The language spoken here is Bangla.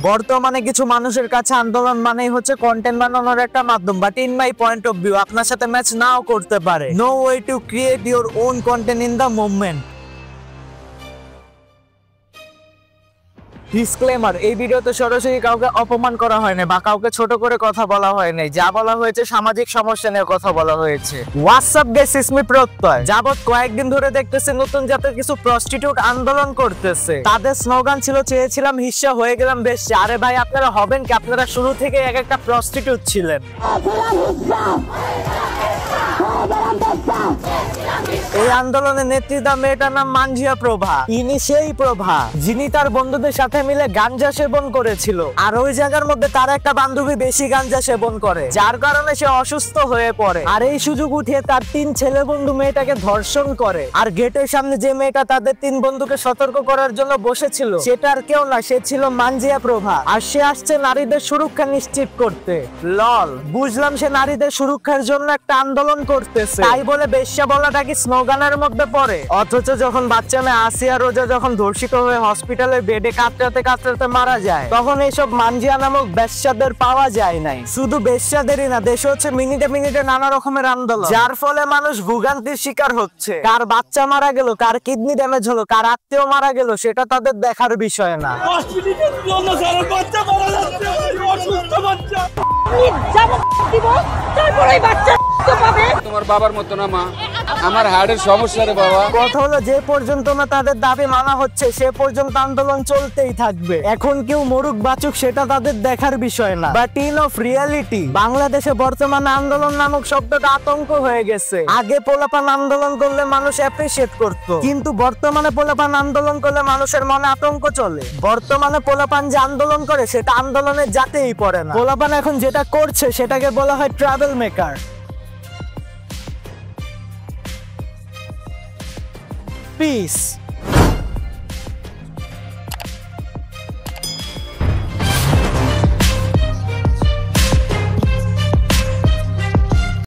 বর্তমানে কিছু মানুষের কাছে আন্দোলন মানেই হচ্ছে কন্টেন্ট বানানোর একটা মাধ্যম, but in my point of view আপনার সাথে ম্যাচ নাও করতে পারে। No way to create your own content in the movement. Disclaimer, এই ভিডিওতে সরাসরি কাউকে অপমান করা হয়নি বা কাউকে ছোট করে কথা বলা হয়নি। যা বলা হয়েছে সামাজিক সমস্যা নিয়ে কথা বলা হয়েছে। হোয়াটসঅ্যাপ গাইস, ইসমি প্রত্যয়। যাবত কয়েকদিন ধরে দেখতেছি নতুন জাতের কিছু প্রস্টিটিউট আন্দোলন করতেছে। তাদের স্লোগান ছিল চেয়েছিলাম হিস্সা হয়ে গেলাম বেশ্যা। আরে ভাই, আপনারা হবেন কি? আপনারা শুরু থেকে এক একটা প্রস্টিটিউট ছিলেন। এই আন্দোলনের নেতৃত্ব মেয়েটার নাম মানজিয়া প্রভা। ইনি সেই প্রভা যিনি তার বন্ধুদের সাথে মিলে গাঞ্জা সেবন করেছিল, আর ওই জায়গার মধ্যে তার একটা বান্ধবী বেশি গাঞ্জা সেবন করে, যার কারণে সে অসুস্থ হয়ে পড়ে। আর এই সুযোগ উঠিয়ে তার 3 ছেলে বন্ধু মেয়েটাকে ধর্ষণ করে। আর গেটের সামনে যে মেয়েটা তাদের 3 বন্ধুকে সতর্ক করার জন্য বসেছিল, সেটা আর কেউ না, সে ছিল মানজিয়া প্রভা। আর সে আসছে নারীদের সুরক্ষা নিশ্চিত করতে। লল, বুঝলাম সে নারীদের সুরক্ষার জন্য একটা আন্দোলন করতেছে, তাই বলে বেশ্যা বলাটা কি স্লোগানের মধ্যে পড়ে? অথচ যখন বাচ্চা মেয়ে আসিয়া রোজা যখন ধর্ষিত হয়ে হসপিটালের বেডে কাতরাতে কাতরাতে মারা যায়, তখন এইসব মানজিয়া নামক বেশ্যাদের পাওয়া যায় নাই। শুধু বেশ্যাদেরই না, দেশে হচ্ছে মিনিটে মিনিটে নানা রকমের আন্দোলন, যার ফলে মানুষ ভোগান্তির শিকার হচ্ছে। কার বাচ্চা মারা গেল, কার কিডনি ড্যামেজ হলো, কার আত্মীয় মারা গেল, সেটা তাদের দেখার বিষয় না। তোমার বাবার মতো না মা, আমার হার্টের সমস্যা রে বাবা। কথা হলো, যে পর্যন্ত না তাদের দাবি মানা হচ্ছে সে পর্যন্ত আন্দোলন চলতেই থাকবে। এখন কেউ মরুক বাঁচুক সেটা তাদের দেখার বিষয় না। বাট ইন অফ রিয়ালিটি, বাংলাদেশে বর্তমানে আন্দোলন নামক শব্দটা আতঙ্ক হয়ে গেছে। আগে পোলাপান আন্দোলন করলে মানুষ অ্যাপ্রিসিয়েট করত, কিন্তু বর্তমানে পোলাপান আন্দোলন করলে মানুষের মনে আতঙ্ক চলে। বর্তমানে পোলাপান যে আন্দোলন করে সেটা আন্দোলনের জাতেই পড়ে না। পোলাপান এখন যেটা করছে সেটাকে বলা হয় ট্রাভেল মেকার। Peace.